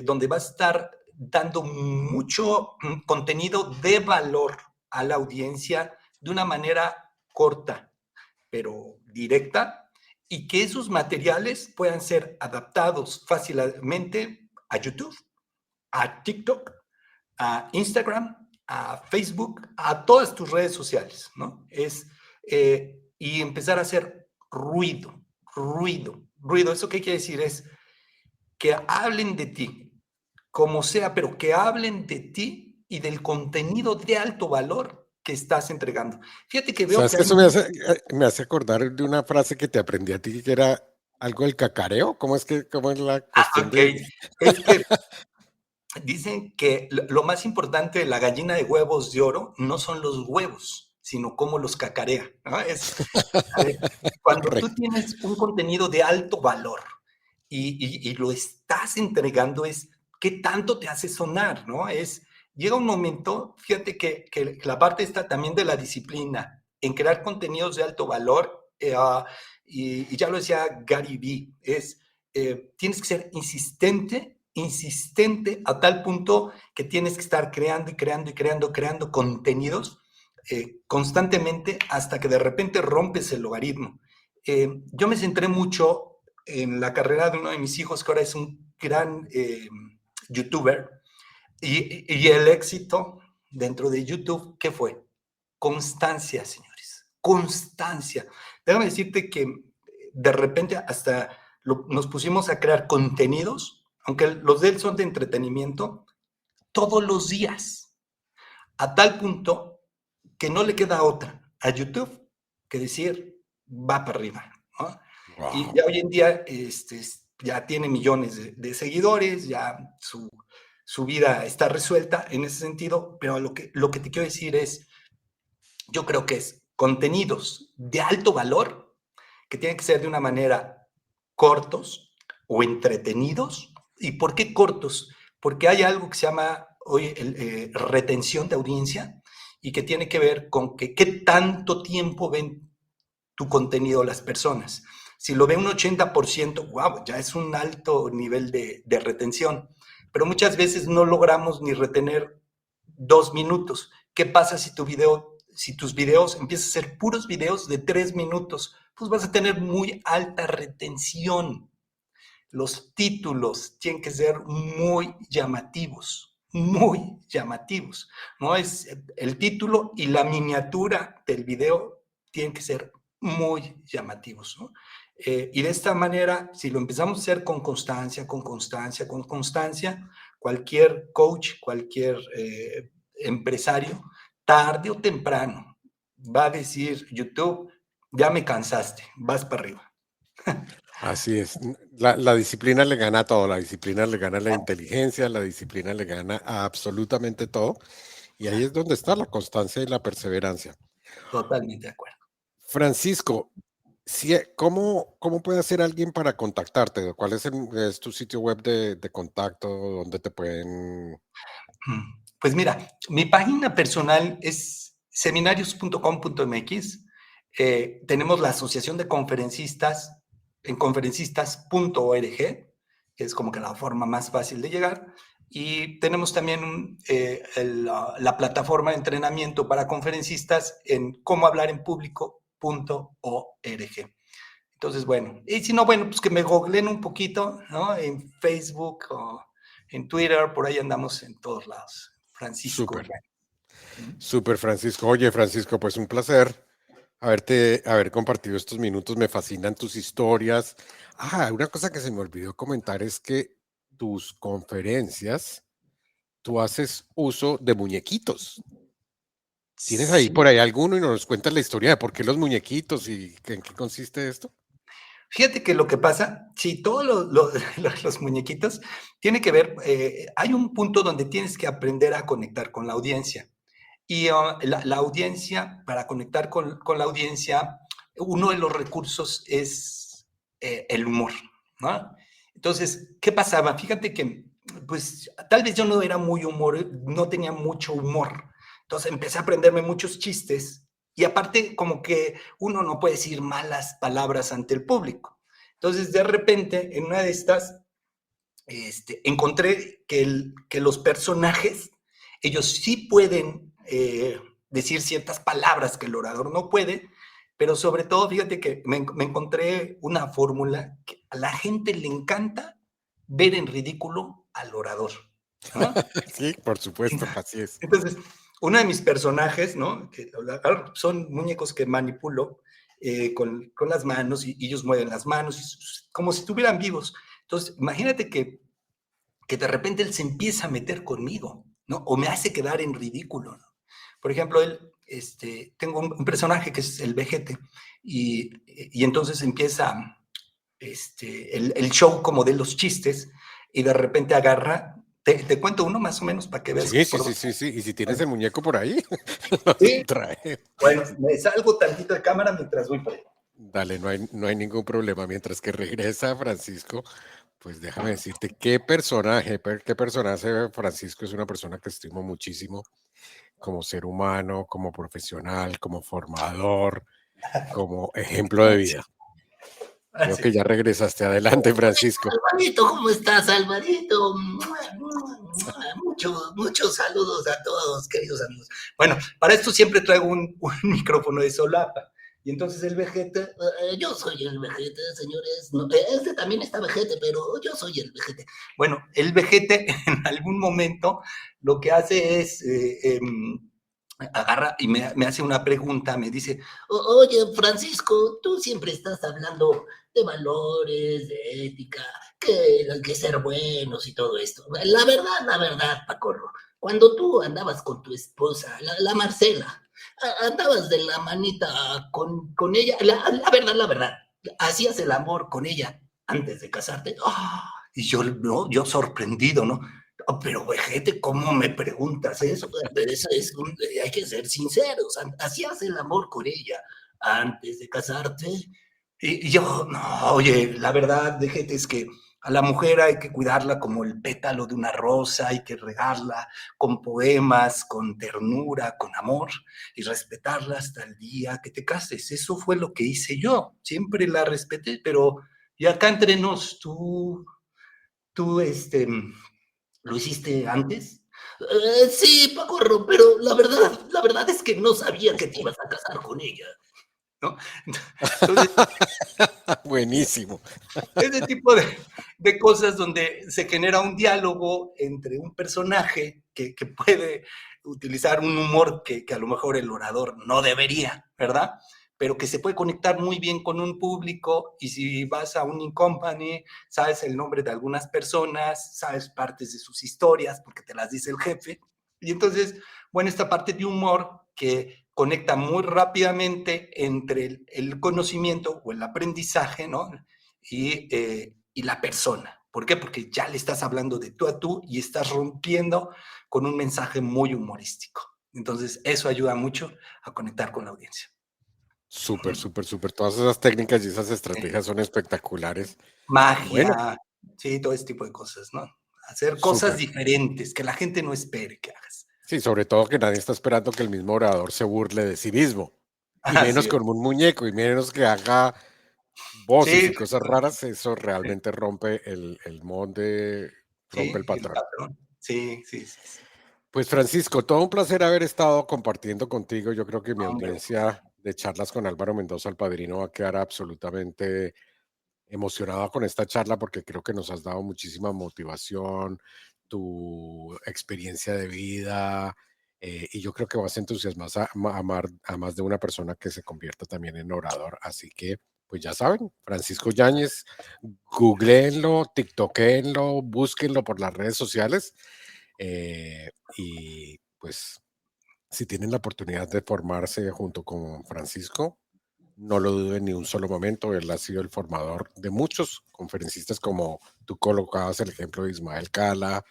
donde vas a estar dando mucho contenido de valor a la audiencia de una manera corta, pero directa, y que esos materiales puedan ser adaptados fácilmente a YouTube, a TikTok, a Instagram, a Facebook, a todas tus redes sociales, ¿no? Y empezar a hacer ruido, ruido, ruido. ¿Eso qué quiere decir? Es que hablen de ti, como sea, pero que hablen de ti y del contenido de alto valor que estás entregando. Fíjate que veo ¿Sabes que que hay... eso me hace acordar de una frase que te aprendí a ti que era algo del cacareo? Cómo es la cuestión Ok, de... es que dicen que lo más importante de la gallina de huevos de oro no son los huevos, sino cómo los cacarea, ¿no? A ver, cuando tú Correcto. tienes un contenido de alto valor y lo estás entregando, es qué tanto te hace sonar, ¿no? Llega un momento, fíjate que la parte está también de la disciplina, en crear contenidos de alto valor, y ya lo decía Gary Vee, tienes que ser insistente, insistente a tal punto que tienes que estar creando y creando y creando, creando contenidos constantemente hasta que de repente rompes el logaritmo. Yo me centré mucho en la carrera de uno de mis hijos, que ahora es un gran youtuber, y el éxito dentro de YouTube, ¿qué fue? Constancia, señores, constancia. Déjame decirte que de repente hasta nos pusimos a crear contenidos, aunque los de él son de entretenimiento, todos los días, a tal punto que no le queda otra a YouTube que decir, va para arriba, ¿no? Y Wow. ya hoy en día ya tiene millones de seguidores, ya su vida está resuelta en ese sentido, pero lo que te quiero decir es, yo creo que es contenidos de alto valor que tienen que ser de una manera cortos o entretenidos. ¿Y por qué cortos? Porque hay algo que se llama hoy retención de audiencia y que tiene que ver con que qué tanto tiempo ven tu contenido las personas. Si lo ve un 80%, wow, ya es un alto nivel de retención. Pero muchas veces no logramos ni retener 2 minutos. ¿Qué pasa si si tus videos empiezan a ser puros videos de 3 minutos? Pues vas a tener muy alta retención. Los títulos tienen que ser muy llamativos, ¿no? Es el título y la miniatura del video tienen que ser muy llamativos, ¿no? Y de esta manera, si lo empezamos a hacer con constancia, con constancia, con constancia, cualquier coach, cualquier empresario, tarde o temprano, va a decir YouTube, ya me cansaste, vas para arriba. Así es. La disciplina le gana a todo, la disciplina le gana a la inteligencia, la disciplina le gana a absolutamente todo. Y ahí es donde está la constancia y la perseverancia. Totalmente de acuerdo. Francisco, Sí, ¿cómo puede hacer alguien para contactarte? ¿Cuál es tu sitio web de contacto? ¿Dónde te pueden? Pues mira, mi página personal es seminarios.com.mx. Tenemos la Asociación de Conferencistas en conferencistas.org, que es como que la forma más fácil de llegar. Y tenemos también la plataforma de entrenamiento para conferencistas en comohablarenpublico.org. Entonces, bueno, y si no, bueno, pues que me googleen un poquito, ¿no? En Facebook o en Twitter, por ahí andamos en todos lados. Francisco. Súper, súper, Francisco. Oye, Francisco, pues un placer haber compartido estos minutos. Me fascinan tus historias. Una cosa que se me olvidó comentar es que tus conferencias, tú haces uso de muñequitos. ¿Tienes ahí Sí. por ahí alguno y nos cuentas la historia de por qué los muñequitos y en qué consiste esto? Fíjate que lo que pasa, sí, todos los muñequitos tiene que ver, hay un punto donde tienes que aprender a conectar con la audiencia. Y la audiencia, para conectar con la audiencia, uno de los recursos es el humor, ¿no? Entonces, ¿qué pasaba? Fíjate que, pues, tal vez yo no era muy humor, no tenía mucho humor. Entonces empecé a aprenderme muchos chistes y aparte como que uno no puede decir malas palabras ante el público. Entonces, de repente, en una de estas, encontré que los personajes, ellos sí pueden decir ciertas palabras que el orador no puede, pero sobre todo, fíjate que me encontré una fórmula que a la gente le encanta ver en ridículo al orador, ¿no? Sí, por supuesto, así es. Entonces, uno de mis personajes, ¿no? Que son muñecos que manipulo con las manos y ellos mueven las manos como si estuvieran vivos. Entonces, imagínate que de repente él se empieza a meter conmigo, ¿no? O me hace quedar en ridículo, ¿no? Por ejemplo, tengo un personaje que es el vejete y entonces empieza el show como de los chistes y de repente agarra, te cuento uno más o menos para que veas Sí, sí, por sí, dónde. sí, sí. Y si tienes Bueno, el muñeco por ahí, lo sí, trae. bueno, me salgo tantito de cámara mientras voy por ahí. Dale, no hay ningún problema. Mientras que regresa Francisco, pues déjame decirte qué personaje Francisco es una persona que estimo muchísimo como ser humano, como profesional, como formador, como ejemplo de vida. Veo Así. que ya regresaste. Adelante, Francisco. Alvarito, ¿cómo estás, Alvarito? Muchos saludos a todos, queridos amigos. Bueno, para esto siempre traigo un micrófono de solapa. Y entonces el vejete, Yo soy el vejete, señores. No, este también está vejete, pero yo soy el vejete. bueno, el vejete en algún momento lo que hace es agarra y me hace una pregunta, me dice, Oye, Francisco, tú siempre estás hablando de valores, de ética, que ser buenos y todo esto. La verdad, Pacorro, cuando tú andabas con tu esposa, la Marcela, andabas de la manita con ella, la verdad, hacías el amor con ella antes de casarte. ¡ah! Y yo, no, yo sorprendido, ¿no? "Oh, pero vejete, ¿cómo me preguntas eso? Hay que ser sinceros, hacías el amor con ella antes de casarte. Y yo, no, oye, la verdad, vejete, es que a la mujer hay que cuidarla como el pétalo de una rosa, hay que regarla con poemas, con ternura, con amor y respetarla hasta el día que te cases. Eso fue lo que hice yo, siempre la respeté, pero y acá entre nos, tú, ¿lo hiciste antes? Sí, Pacorro, pero la verdad es que no sabía que te ibas a casar con ella. ¿No? Entonces, Buenísimo. ese tipo de cosas donde se genera un diálogo entre un personaje que puede utilizar un humor que a lo mejor el orador no debería, ¿verdad? Pero que se puede conectar muy bien con un público y si vas a un in-company, sabes el nombre de algunas personas, sabes partes de sus historias porque te las dice el jefe. Y entonces, bueno, esta parte de humor que conecta muy rápidamente entre el conocimiento o el aprendizaje, ¿no? Y la persona. ¿Por qué? Porque ya le estás hablando de tú a tú y estás rompiendo con un mensaje muy humorístico. Entonces, eso ayuda mucho a conectar con la audiencia. Súper, súper, súper. Todas esas técnicas y esas estrategias son espectaculares. Bueno, Magia, sí, todo ese tipo de cosas, ¿no? Hacer cosas súper. diferentes que la gente no espere que hagas. Sí, sobre todo que nadie está esperando que el mismo orador se burle de sí mismo. Y menos Así es. con un muñeco, y menos que haga voces Sí, y cosas raras. Eso realmente rompe el molde, rompe el sí, el patrón. patrón. Sí, sí, sí, sí. Pues Francisco, todo un placer haber estado compartiendo contigo. Yo creo que mi Hombre, audiencia de charlas con Álvaro Mendoza, el padrino, va a quedar absolutamente emocionada con esta charla porque creo que nos has dado muchísima motivación, tu experiencia de vida, y yo creo que vas a entusiasmar a más de una persona que se convierta también en orador. Así que, pues ya saben, Francisco Yáñez, googleenlo, tiktokeenlo, búsquenlo por las redes sociales, y pues si tienen la oportunidad de formarse junto con Francisco, no lo duden ni un solo momento. Él ha sido el formador de muchos conferencistas, como tú colocabas el ejemplo de Ismael Cala,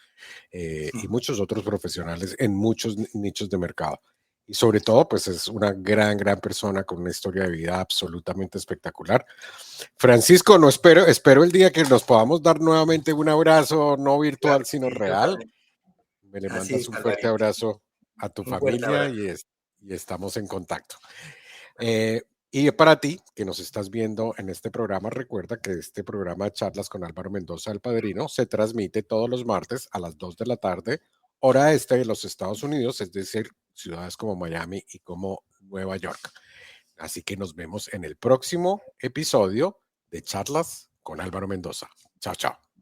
y muchos otros profesionales en muchos nichos de mercado. Y sobre todo, pues es una gran, gran persona con una historia de vida absolutamente espectacular. Francisco, no espero el día que nos podamos dar nuevamente un abrazo, no claro virtual, que sino sí, real. totalmente. Me le Así mandas es, un fuerte Alvarito. abrazo a tu Un fuerte familia abrazo. y estamos en contacto. Y para ti, que nos estás viendo en este programa, recuerda que este programa Charlas con Álvaro Mendoza, el Padrino, se transmite todos los martes a las 2 de la tarde, hora este de los Estados Unidos, es decir, ciudades como Miami y como Nueva York. Así que nos vemos en el próximo episodio de Charlas con Álvaro Mendoza. Chao, chao.